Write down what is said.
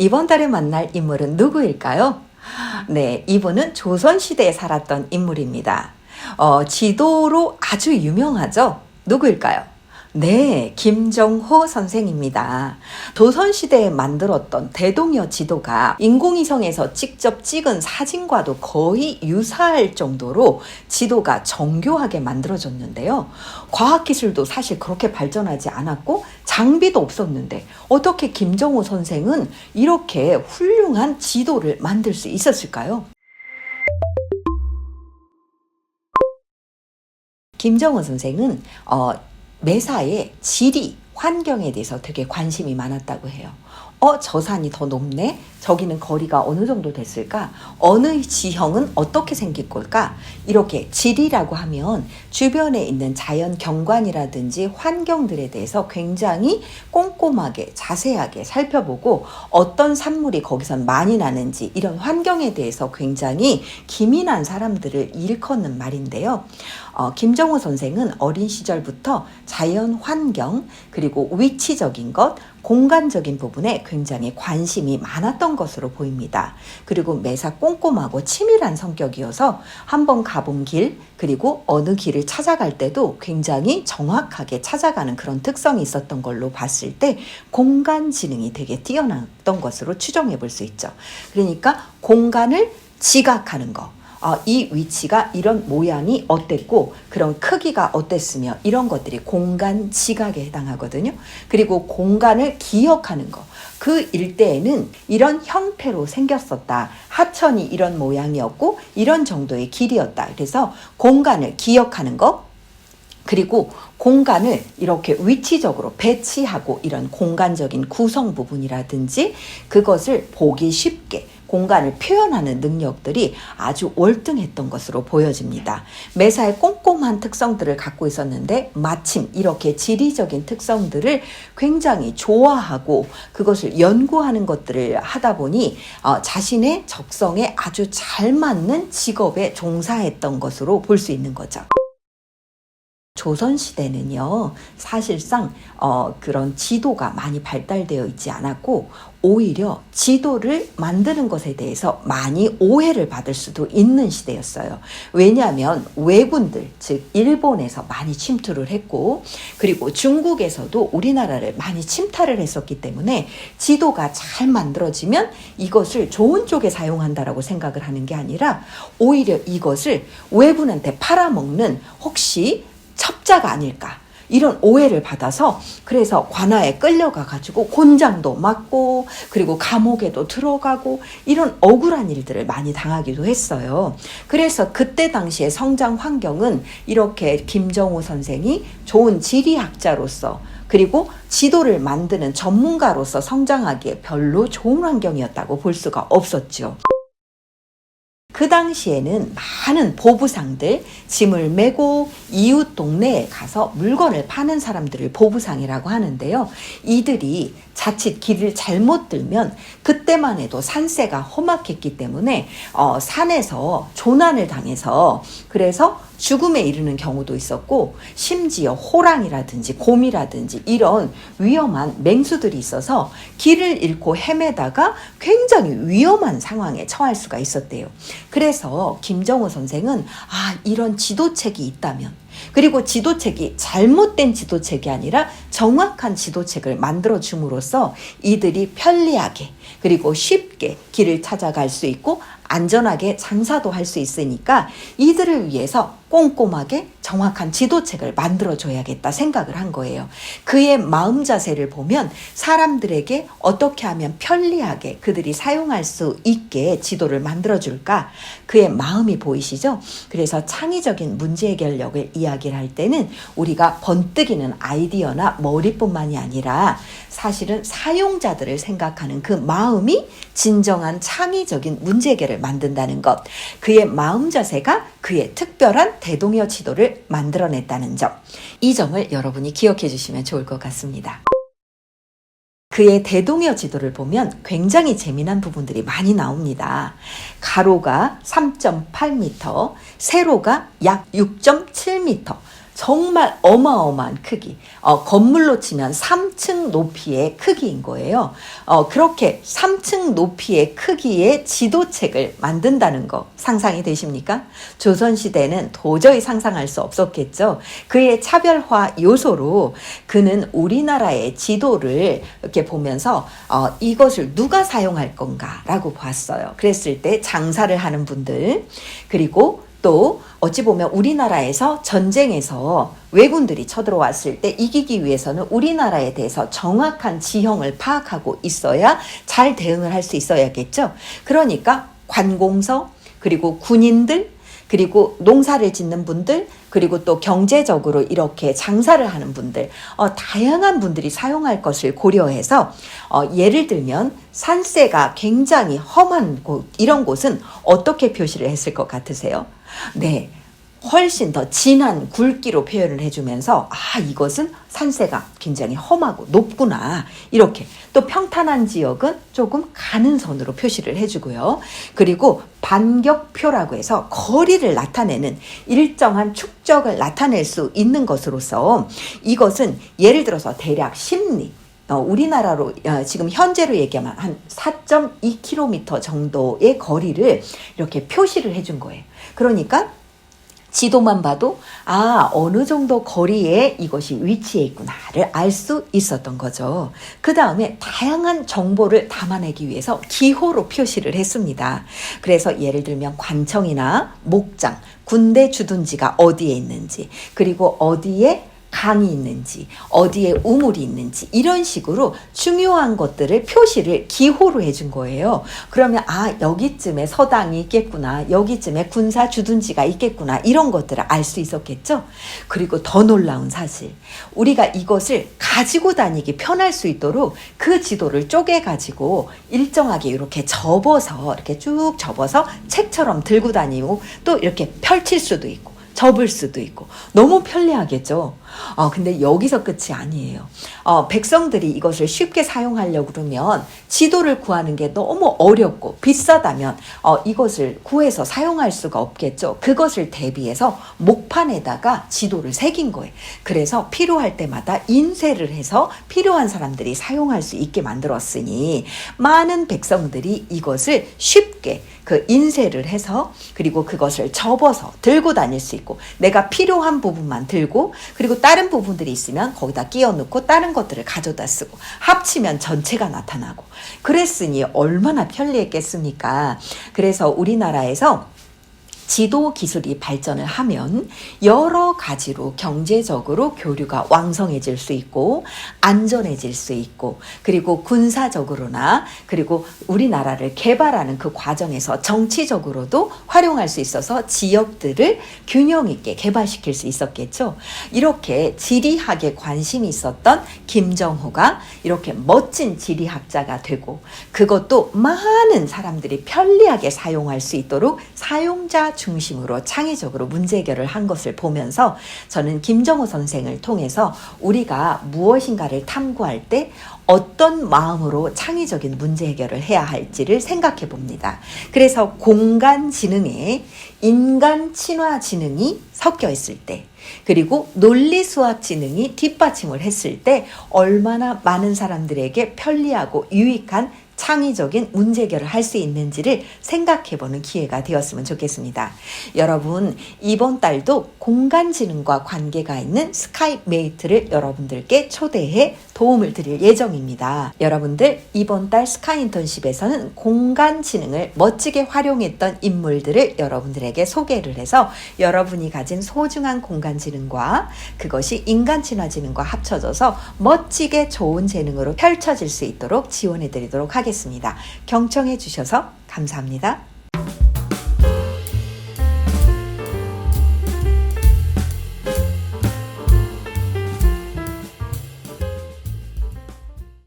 이번 달에 만날 인물은 누구일까요? 네, 이분은 조선시대에 살았던 인물입니다. 지도로 아주 유명하죠? 누구일까요? 네, 김정호 선생입니다. 조선시대에 만들었던 대동여 지도가 인공위성에서 직접 찍은 사진과도 거의 유사할 정도로 지도가 정교하게 만들어졌는데요. 과학기술도 사실 그렇게 발전하지 않았고 장비도 없었는데 어떻게 김정호 선생은 이렇게 훌륭한 지도를 만들 수 있었을까요? 김정호 선생은 매사에 지리, 환경에 대해서 되게 관심이 많았다고 해요. 저 산이 더 높네? 저기는 거리가 어느 정도 됐을까? 어느 지형은 어떻게 생길 걸까? 이렇게 지리라고 하면 주변에 있는 자연 경관이라든지 환경들에 대해서 굉장히 꼼꼼하게 자세하게 살펴보고 어떤 산물이 거기선 많이 나는지 이런 환경에 대해서 굉장히 기민한 사람들을 일컫는 말인데요. 김정호 선생은 어린 시절부터 자연 환경 그리고 위치적인 것, 공간적인 부분에 굉장히 관심이 많았던 것으로 보입니다. 그리고 매사 꼼꼼하고 치밀한 성격이어서 한번 가본 길 그리고 어느 길을 찾아갈 때도 굉장히 정확하게 찾아가는 그런 특성이 있었던 걸로 봤을 때 공간 지능이 되게 뛰어났던 것으로 추정해 볼 수 있죠. 그러니까 공간을 지각하는 거. 이 위치가 이런 모양이 어땠고 그런 크기가 어땠으며 이런 것들이 공간 지각에 해당하거든요. 그리고 공간을 기억하는 거. 그 일대에는 이런 형태로 생겼었다. 하천이 이런 모양이었고 이런 정도의 길이었다. 그래서 공간을 기억하는 거. 그리고 공간을 이렇게 위치적으로 배치하고 이런 공간적인 구성 부분이라든지 그것을 보기 쉽게 공간을 표현하는 능력들이 아주 월등했던 것으로 보여집니다. 매사에 꼼꼼한 특성들을 갖고 있었는데 마침 이렇게 지리적인 특성들을 굉장히 좋아하고 그것을 연구하는 것들을 하다 보니 자신의 적성에 아주 잘 맞는 직업에 종사했던 것으로 볼 수 있는 거죠. 조선시대는요, 사실상 그런 지도가 많이 발달되어 있지 않았고 오히려 지도를 만드는 것에 대해서 많이 오해를 받을 수도 있는 시대였어요. 왜냐하면 왜군들, 즉 일본에서 많이 침투를 했고 그리고 중국에서도 우리나라를 많이 침탈을 했었기 때문에 지도가 잘 만들어지면 이것을 좋은 쪽에 사용한다라고 생각을 하는 게 아니라 오히려 이것을 왜군한테 팔아먹는 혹시 첩자가 아닐까 이런 오해를 받아서 그래서 관아에 끌려가 가지고 곤장도 맞고 그리고 감옥에도 들어가고 이런 억울한 일들을 많이 당하기도 했어요. 그래서 그때 당시의 성장 환경은 이렇게 김정호 선생이 좋은 지리학자로서 그리고 지도를 만드는 전문가로서 성장하기에 별로 좋은 환경이었다고 볼 수가 없었죠. 그 당시에는 많은 보부상들, 짐을 메고 이웃 동네에 가서 물건을 파는 사람들을 보부상이라고 하는데요. 이들이 자칫 길을 잘못 들면 그때만 해도 산세가 험악했기 때문에 산에서 조난을 당해서 그래서 죽음에 이르는 경우도 있었고 심지어 호랑이라든지 곰이라든지 이런 위험한 맹수들이 있어서 길을 잃고 헤매다가 굉장히 위험한 상황에 처할 수가 있었대요. 그래서 김정호 선생은 이런 지도책이 있다면 그리고 지도책이 잘못된 지도책이 아니라 정확한 지도책을 만들어 줌으로써 이들이 편리하게 그리고 쉽게 길을 찾아갈 수 있고 안전하게 장사도 할 수 있으니까 이들을 위해서 꼼꼼하게 정확한 지도책을 만들어줘야겠다 생각을 한 거예요. 그의 마음 자세를 보면 사람들에게 어떻게 하면 편리하게 그들이 사용할 수 있게 지도를 만들어줄까 그의 마음이 보이시죠? 그래서 창의적인 문제 해결력을 이야기를 할 때는 우리가 번뜩이는 아이디어나 머리뿐만이 아니라 사실은 사용자들을 생각하는 그 마음이 진정한 창의적인 문제 해결을 만든다는 것. 그의 마음 자세가 그의 특별한 대동여 지도를 만들어냈다는 점. 이 점을 여러분이 기억해 주시면 좋을 것 같습니다. 그의 대동여 지도를 보면 굉장히 재미난 부분들이 많이 나옵니다. 가로가 3.8m, 세로가 약 6.7m, 정말 어마어마한 크기, 건물로 치면 3층 높이의 크기인 거예요. 그렇게 3층 높이의 크기의 지도책을 만든다는 거 상상이 되십니까? 조선시대는 도저히 상상할 수 없었겠죠. 그의 차별화 요소로 그는 우리나라의 지도를 이렇게 보면서 이것을 누가 사용할 건가라고 봤어요. 그랬을 때 장사를 하는 분들, 그리고 또 어찌 보면 우리나라에서 전쟁에서 왜군들이 쳐들어왔을 때 이기기 위해서는 우리나라에 대해서 정확한 지형을 파악하고 있어야 잘 대응을 할 수 있어야겠죠. 그러니까 관공서, 그리고 군인들, 그리고 농사를 짓는 분들, 그리고 또 경제적으로 이렇게 장사를 하는 분들, 다양한 분들이 사용할 것을 고려해서 예를 들면 산세가 굉장히 험한 곳, 이런 곳은 어떻게 표시를 했을 것 같으세요? 네, 훨씬 더 진한 굵기로 표현을 해주면서 이것은 산세가 굉장히 험하고 높구나, 이렇게. 또 평탄한 지역은 조금 가는 선으로 표시를 해주고요. 그리고 반격표라고 해서 거리를 나타내는 일정한 축적을 나타낼 수 있는 것으로서 이것은 예를 들어서 대략 10리, 우리나라로 지금 현재로 얘기하면 한 4.2km 정도의 거리를 이렇게 표시를 해준 거예요. 그러니까 지도만 봐도 어느 정도 거리에 이것이 위치해 있구나를 알 수 있었던 거죠. 그 다음에 다양한 정보를 담아내기 위해서 기호로 표시를 했습니다. 그래서 예를 들면 관청이나 목장, 군대 주둔지가 어디에 있는지, 그리고 어디에 강이 있는지, 어디에 우물이 있는지, 이런 식으로 중요한 것들을 표시를 기호로 해준 거예요. 그러면 여기쯤에 서당이 있겠구나, 여기쯤에 군사 주둔지가 있겠구나, 이런 것들을 알 수 있었겠죠. 그리고 더 놀라운 사실, 우리가 이것을 가지고 다니기 편할 수 있도록 그 지도를 쪼개가지고 일정하게 이렇게 접어서, 이렇게 쭉 접어서 책처럼 들고 다니고 또 이렇게 펼칠 수도 있고 접을 수도 있고 너무 편리하겠죠. 근데 여기서 끝이 아니에요. 백성들이 이것을 쉽게 사용하려고 그러면 지도를 구하는 게 너무 어렵고 비싸다면 이것을 구해서 사용할 수가 없겠죠. 그것을 대비해서 목판에다가 지도를 새긴 거예요. 그래서 필요할 때마다 인쇄를 해서 필요한 사람들이 사용할 수 있게 만들었으니 많은 백성들이 이것을 쉽게 그 인쇄를 해서, 그리고 그것을 접어서 들고 다닐 수 있고, 내가 필요한 부분만 들고, 그리고 다른 부분들이 있으면 거기다 끼워 넣고 다른 것들을 가져다 쓰고 합치면 전체가 나타나고, 그랬으니 얼마나 편리했겠습니까? 그래서 우리나라에서 지도 기술이 발전을 하면 여러 가지로 경제적으로 교류가 왕성해질 수 있고 안전해질 수 있고, 그리고 군사적으로나, 그리고 우리나라를 개발하는 그 과정에서 정치적으로도 활용할 수 있어서 지역들을 균형 있게 개발시킬 수 있었겠죠. 이렇게 지리학에 관심이 있었던 김정호가 이렇게 멋진 지리학자가 되고, 그것도 많은 사람들이 편리하게 사용할 수 있도록 사용자 중심으로 창의적으로 문제 해결을 한 것을 보면서 저는 김정호 선생을 통해서 우리가 무엇인가를 탐구할 때 어떤 마음으로 창의적인 문제 해결을 해야 할지를 생각해 봅니다. 그래서 공간 지능에 인간 친화 지능이 섞여 있을 때, 그리고 논리 수학 지능이 뒷받침을 했을 때 얼마나 많은 사람들에게 편리하고 유익한 창의적인 문제 해결을 할 수 있는지를 생각해보는 기회가 되었으면 좋겠습니다. 여러분, 이번 달도 공간지능과 관계가 있는 스카이메이트를 여러분들께 초대해 도움을 드릴 예정입니다. 여러분들, 이번 달 스카이인턴십에서는 공간지능을 멋지게 활용했던 인물들을 여러분들에게 소개를 해서 여러분이 가진 소중한 공간지능과 그것이 인간친화지능과 합쳐져서 멋지게 좋은 재능으로 펼쳐질 수 있도록 지원해 드리도록 하겠습니다. 경청해 주셔서 감사합니다.